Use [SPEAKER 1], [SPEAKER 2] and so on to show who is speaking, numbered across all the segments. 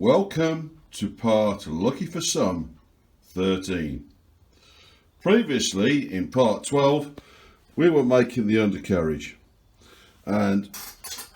[SPEAKER 1] Welcome to part, lucky for some, 13. Previously, in part 12, we were making the undercarriage, and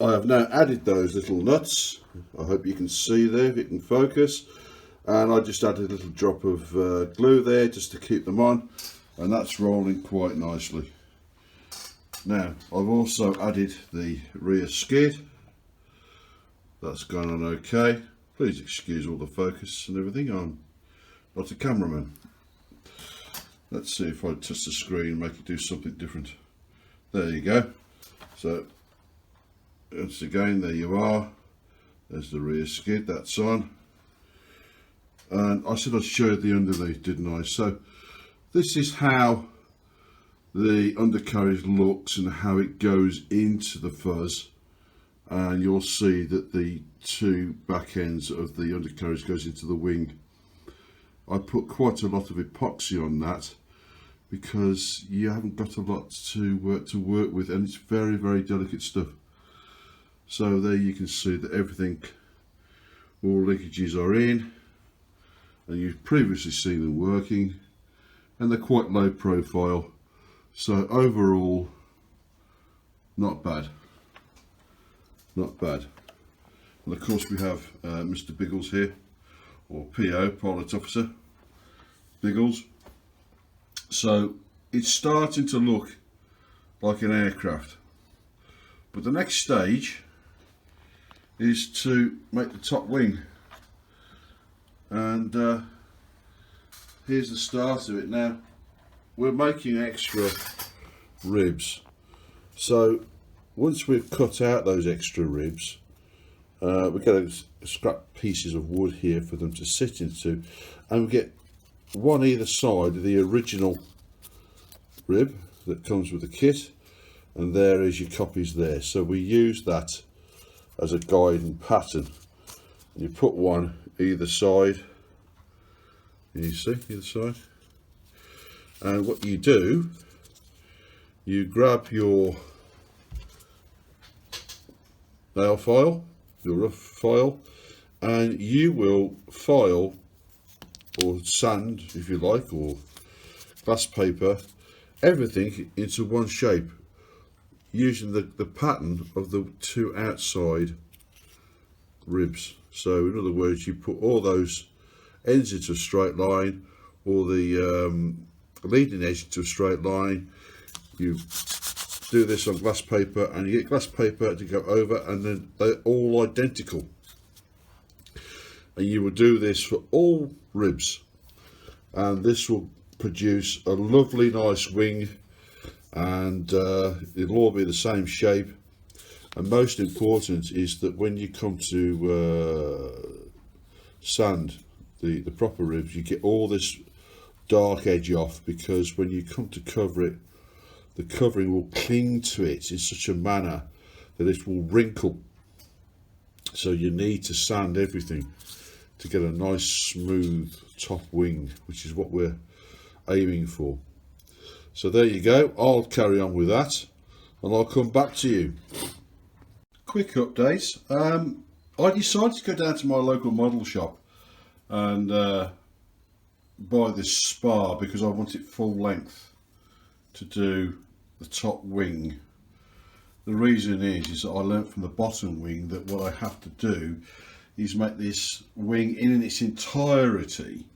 [SPEAKER 1] I have now added those little nuts. I hope you can see there, if it can focus, and I just added a little drop of glue there just to keep them on, and that's rolling quite nicely. Now, I've also added the rear skid. That's gone on okay. Please excuse all the focus and everything, I'm not a cameraman. Let's see if I touch the screen and make it do something different. There you go. So, once again, there you are. There's the rear skid, that's on. And I said I'd show you the underneath, didn't I? So, this is how the undercarriage looks and how it goes into the fuzz. And you'll see that the two back ends of the undercarriage goes into the wing. I put quite a lot of epoxy on that because you haven't got a lot to work with, and it's very, very delicate stuff. So there you can see that everything, all linkages are in, and you've previously seen them working, and they're quite low profile. So overall, not bad. Not bad. And of course we have Mr. Biggles here, or PO, Pilot Officer Biggles. So it's starting to look like an aircraft. But the next stage is to make the top wing. And here's the start of it. Now, we're making extra ribs. So once we've cut out those extra ribs, we get scrap pieces of wood here for them to sit into, and we get one either side of the original rib that comes with the kit, and there is your copies there. So we use that as a guide and pattern. You put one either side, you see, either side, and what you do, you grab your nail file, your rough file, and you will file or sand, if you like, or glass paper, everything into one shape using the pattern of the two outside ribs. So in other words, you put all those ends into a straight line, or the leading edge into a straight line. You do this on glass paper, and you get glass paper to go over, and then they're all identical. And you will do this for all ribs, and this will produce a lovely nice wing, and it'll all be the same shape. And most important is that when you come to sand the proper ribs, you get all this dark edge off, because when you come to cover it, the covering will cling to it in such a manner that it will wrinkle. So you need to sand everything to get a nice smooth top wing, which is what we're aiming for. So there you go. I'll carry on with that, and I'll come back to you. Quick update. I decided to go down to my local model shop and buy this spar, because I want it full length to do the top wing. The reason is that I learnt from the bottom wing that what I have to do is make this wing in its entirety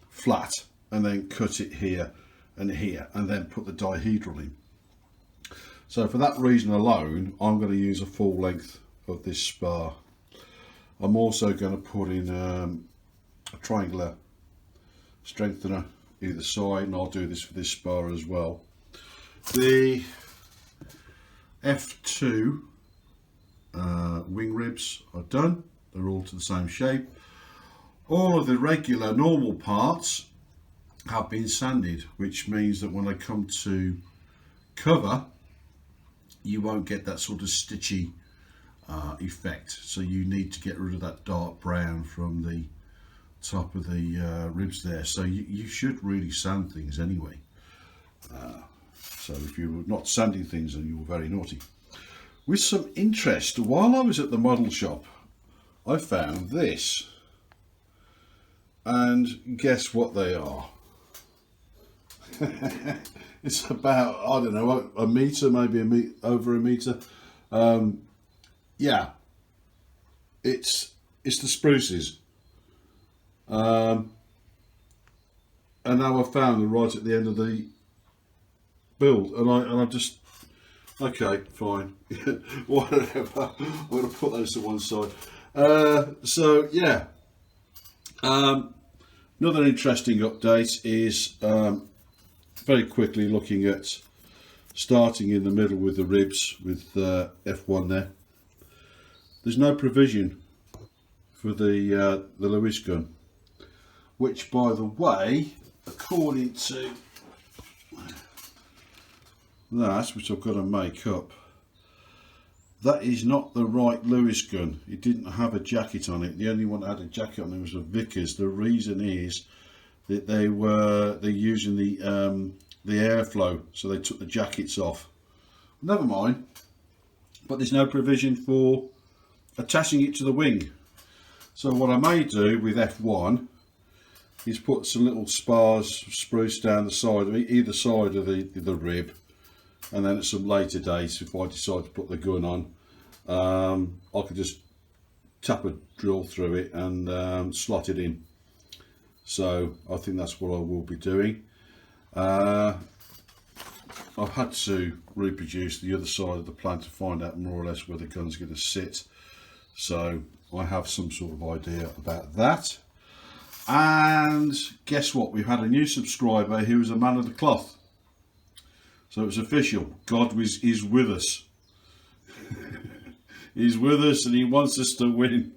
[SPEAKER 1] flat, and then cut it here, and then put the dihedral in. So for that reason alone, I'm going to use a full length of this spar. I'm also going to put in a triangular strengthener either side, and I'll do this for this spar as well. The F2 wing ribs are done. They're all to the same shape. All of the regular normal parts have been sanded, which means that when I come to cover, you won't get that sort of stitchy effect. So you need to get rid of that dark brown from the top of the ribs there. So you should really sand things anyway. So if you're not sanding things, then you're very naughty. With some interest, while I was at the model shop, I found this. and guess what they are. It's about, I don't know, a metre, maybe over a metre. Yeah, it's the spruces. And now I've found them right at the end of the build, and I just, okay, fine, whatever. I'm going to put those to one side. So yeah, another interesting update is very quickly looking at starting in the middle with the ribs with F1 there. There's no provision for the Lewis gun, which, by the way, according to that, which I've got to make up, that is not the right Lewis gun. It didn't have a jacket on it. The only one that had a jacket on it was a Vickers. The reason is that they're using the airflow, so they took the jackets off. Never mind. But there's no provision for attaching it to the wing. So what I may do with F1 is put some little spars, spruce down the side of either side of the rib, and then at some later date, if I decide to put the gun on, I could just tap a drill through it and slot it in. So I think that's what I will be doing. I've had to reproduce the other side of the plant to find out more or less where the gun's going to sit, so I have some sort of idea about that. And guess what, we've had a new subscriber who is a man of the cloth, so it's official. God is with us. He's with us, and he wants us to win.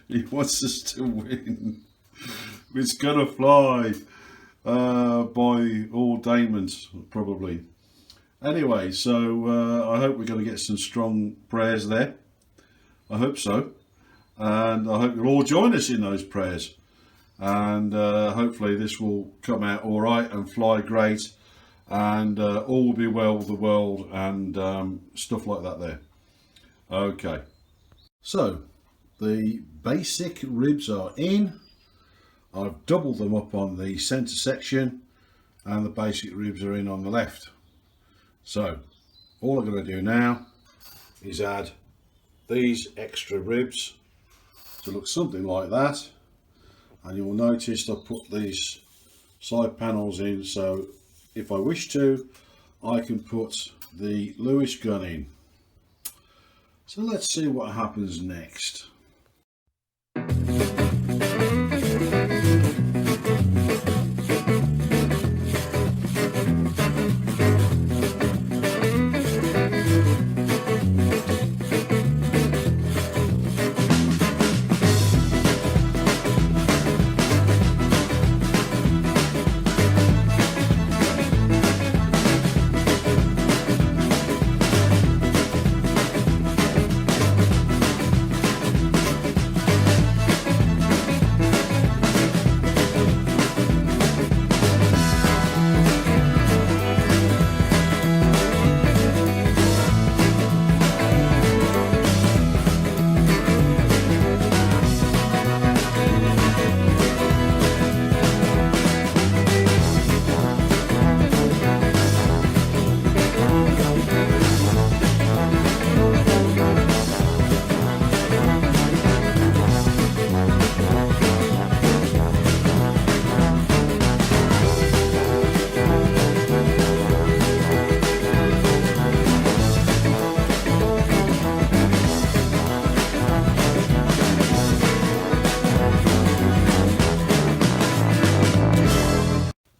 [SPEAKER 1] He wants us to win. It's gonna fly by all diamonds, probably. Anyway, so I hope we're going to get some strong prayers there. I hope so, and I hope you'll all join us in those prayers. And hopefully this will come out all right and fly great, and all will be well with the world and stuff like that there. Okay, so the basic ribs are in. I've doubled them up on the centre section, and the basic ribs are in on the left. So all I'm going to do now is add these extra ribs to look something like that, and you will notice I've put these side panels in, so if I wish to, I can put the Lewis gun in. So let's see what happens next.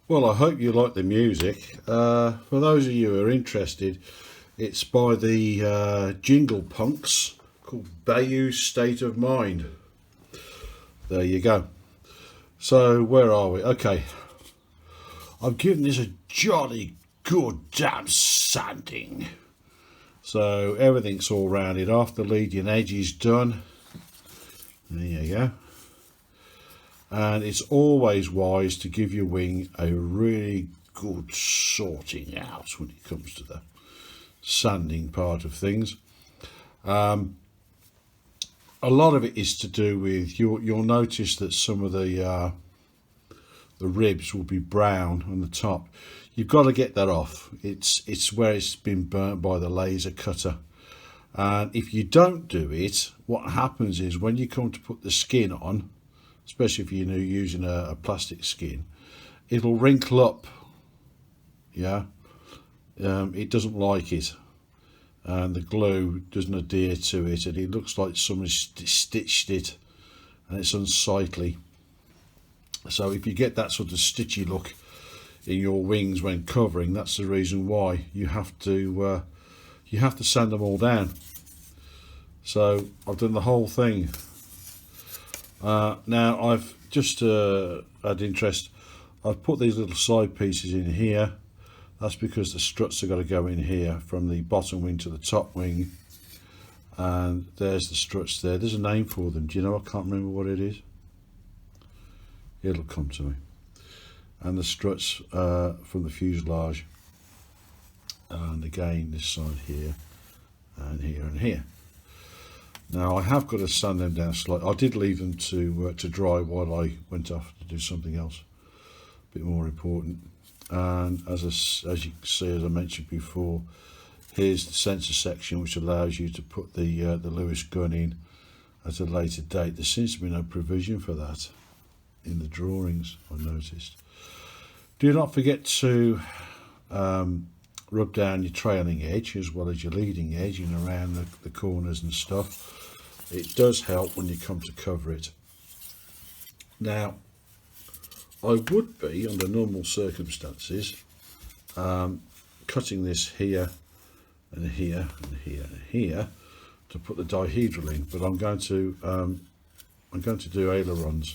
[SPEAKER 1] Well, I hope you like the music. For those of you who are interested, it's by the Jingle Punks, called Bayou State of Mind. There you go. So where are we? Okay, I've given this a jolly good damn sanding. So everything's all rounded off. The leading edge is done. There you go. And it's always wise to give your wing a really good sorting out when it comes to the sanding part of things. A lot of it is to do with, you'll notice that some of the the ribs will be brown on the top. You've got to get that off. It's where it's been burnt by the laser cutter. And if you don't do it, what happens is when you come to put the skin on, especially if you're using a plastic skin, it'll wrinkle up. Yeah, it doesn't like it, and the glue doesn't adhere to it, and it looks like somebody stitched it, and it's unsightly. So if you get that sort of stitchy look in your wings when covering, that's the reason why you have to sand them all down. So I've done the whole thing. Now I've just had interest, I've put these little side pieces in here. That's because the struts have got to go in here from the bottom wing to the top wing, and there's the struts there. There's a name for them. Do you know? I can't remember what it is. It'll come to me. And the struts from the fuselage, and again this side here and here and here. Now I have got to sand them down slightly. I did leave them to dry while I went off to do something else a bit more important. And as you can see, as I mentioned before, here's the sensor section, which allows you to put the Lewis gun in at a later date. There seems to be no provision for that in the drawings, I noticed. Do not forget to rub down your trailing edge as well as your leading edge and around the corners and stuff. It does help when you come to cover it. Now, I would be, under normal circumstances, cutting this here and here and here and here to put the dihedral in, but I'm going to do ailerons.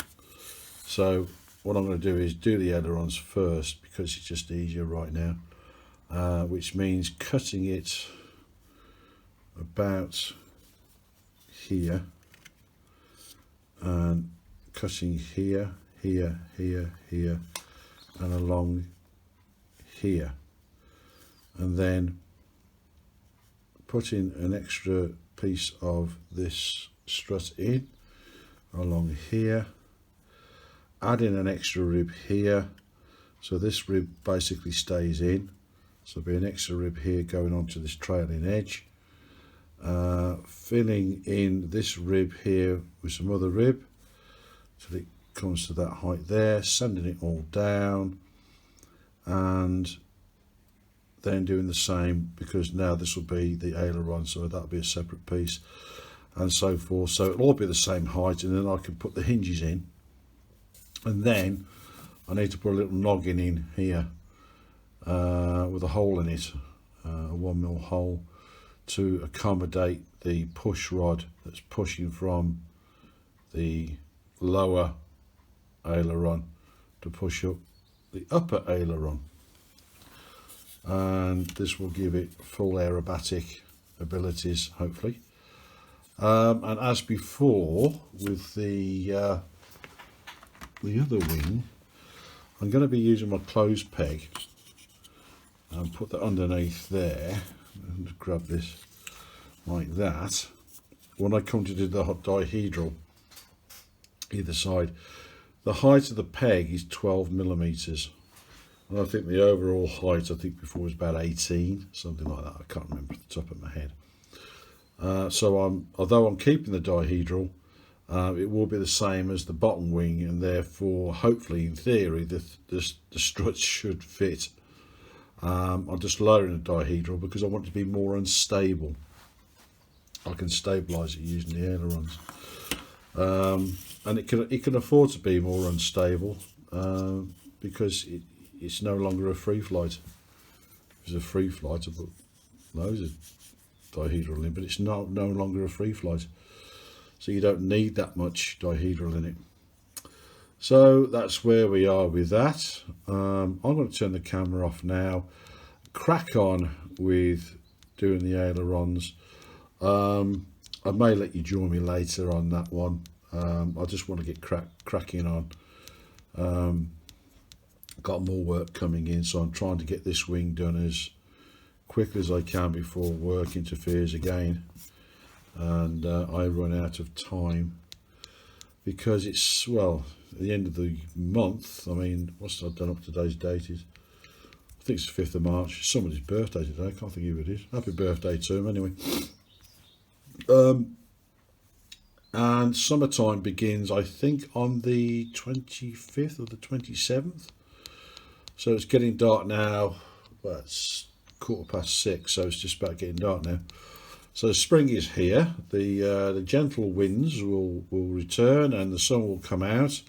[SPEAKER 1] So what I'm going to do is do the ailerons first, because it's just easier right now, which means cutting it about here and cutting here, here, here, here, and along here, and then putting an extra piece of this strut in along here, adding an extra rib here, so this rib basically stays in, so there'll be an extra rib here going onto this trailing edge, filling in this rib here with some other rib till it comes to that height there, sanding it all down, and then doing the same, because now this will be the aileron, so that'll be a separate piece, and so forth. So it'll all be the same height, and then I can put the hinges in, and then I need to put a little noggin in here with a hole in it, a 1mm hole, to accommodate the push rod that's pushing from the lower aileron to push up the upper aileron, and this will give it full aerobatic abilities, hopefully. And as before with the other wing, I'm going to be using my clothes peg and put that underneath there and grab this like that. When I come to do the dihedral either side, the height of the peg is 12mm, and I think the overall height, I think before, was about 18, something like that. I can't remember off the top of my head. So although I'm keeping the dihedral, it will be the same as the bottom wing, and therefore hopefully in theory the struts should fit. I'm just lowering the dihedral because I want it to be more unstable. I can stabilise it using the ailerons, and it can afford to be more unstable because it's no longer a free flight. If it's a free flight, I've put loads of dihedral in, but it's no longer a free flight, so you don't need that much dihedral in it. So that's where we are with that. I'm going to turn the camera off now, crack on with doing the ailerons. I may let you join me later on that one. I just want to get cracking on. Got more work coming in, so I'm trying to get this wing done as quickly as I can before work interferes again and I run out of time, because it's, well, at the end of the month. I mean, what's I done up to today's date is, I think it's the 5th of March. It's somebody's birthday today. I can't think who it is. Happy birthday to him anyway. And summertime begins, I think, on the 25th or the 27th. So it's getting dark now. Well, it's 6:15, so it's just about getting dark now. So spring is here. The gentle winds will return and the sun will come out.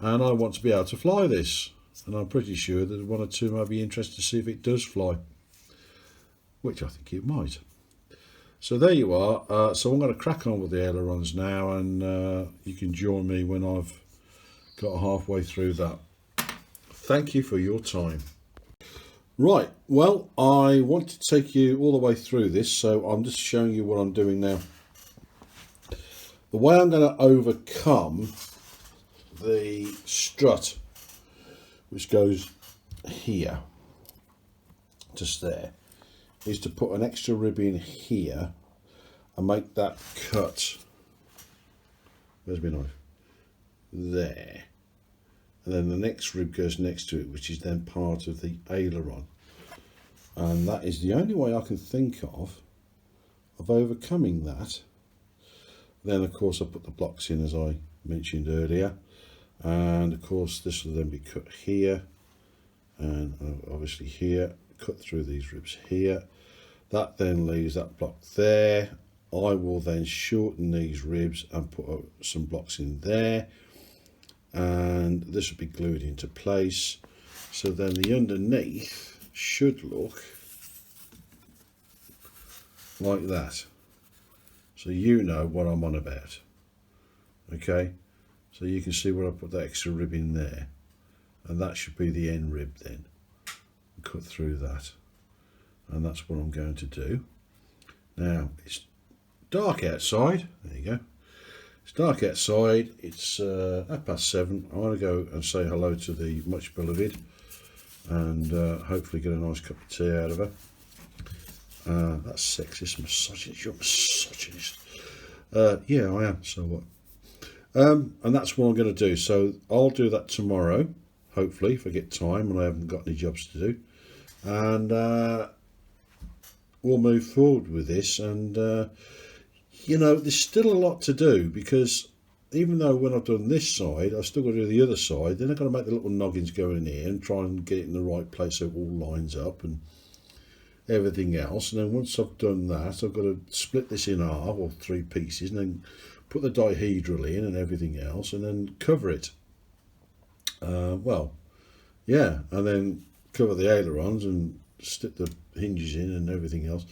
[SPEAKER 1] And I want to be able to fly this. And I'm pretty sure that one or two might be interested to see if it does fly, which I think it might. So there you are. So I'm going to crack on with the ailerons now, and you can join me when I've got halfway through that. Thank you for your time. Right, well, I want to take you all the way through this, so I'm just showing you what I'm doing now. The way I'm going to overcome the strut, which goes here, just there, is to put an extra rib in here and make that cut. Where's my knife? There. And then the next rib goes next to it, which is then part of the aileron. And that is the only way I can think of overcoming that. Then of course I put the blocks in, as I mentioned earlier, and of course this will then be cut here, and obviously here, cut through these ribs here. That then leaves that block there. I will then shorten these ribs and put some blocks in there, and this will be glued into place. So then the underneath should look like that. So you know what I'm on about. Okay, so you can see where I put that extra rib in there, and that should be the end rib then. Cut through that, and that's what I'm going to do. Now it's dark outside. There you go. It's dark outside. It's 7:30. I want to go and say hello to the much beloved, and hopefully get a nice cup of tea out of her. That's sexist, misogynist. You're a misogynist. Yeah, I am. So what? And that's what I'm going to do. So I'll do that tomorrow, hopefully, if I get time and I haven't got any jobs to do. And we'll move forward with this. And you know, there's still a lot to do, because even though when I've done this side, I've still got to do the other side. Then I've got to make the little noggins go in here and try and get it in the right place so it all lines up and everything else. And then once I've done that, I've got to split this in half, or 3 pieces, and then put the dihedral in and everything else, and then cover it. Well, yeah, and then cover the ailerons and stick the hinges in and everything else.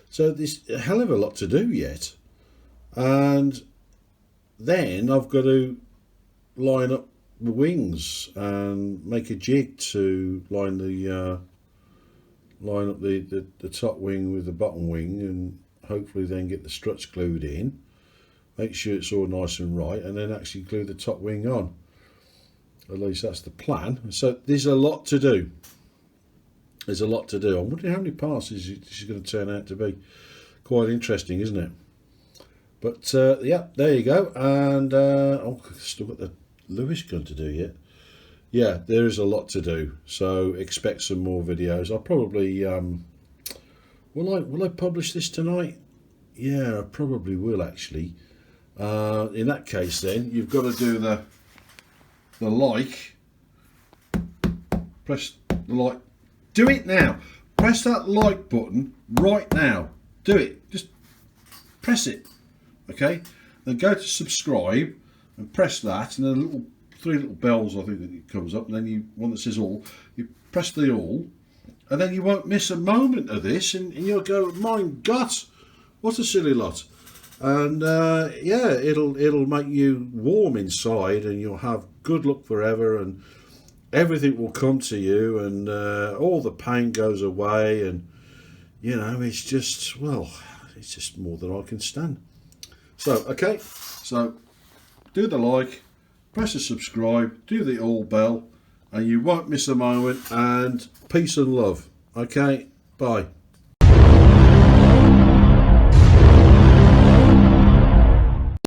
[SPEAKER 1] So there's a hell of a lot to do yet. And then I've got to line up the wings and make a jig to line up the top wing with the bottom wing, and hopefully then get the struts glued in, make sure it's all nice and right, and then actually glue the top wing on. At least that's the plan. So there's a lot to do. There's a lot to do. I wonder how many parts this is going to turn out to be. Quite interesting, isn't it? But yeah, there you go. And oh, I've still got the Lewis gun to do yet. Yeah, there is a lot to do. So expect some more videos. I'll probably will I publish this tonight? Yeah, I probably will actually. In that case, then you've got to do the like. Press the like. Do it now. Press that like button right now. Do it. Just press it. Okay. Then go to subscribe and press that, and then little 3 little bells, I think, that it comes up, and then you one that says all. You press the all, and then you won't miss a moment of this, and you'll go, my God, what a silly lot. And yeah, it'll make you warm inside, and you'll have good luck forever, and everything will come to you, and all the pain goes away, and you know, it's just, well, it's just more than I can stand. So okay, so do the like, press the subscribe, do the all bell, and you won't miss a moment. And peace and love. Okay, bye.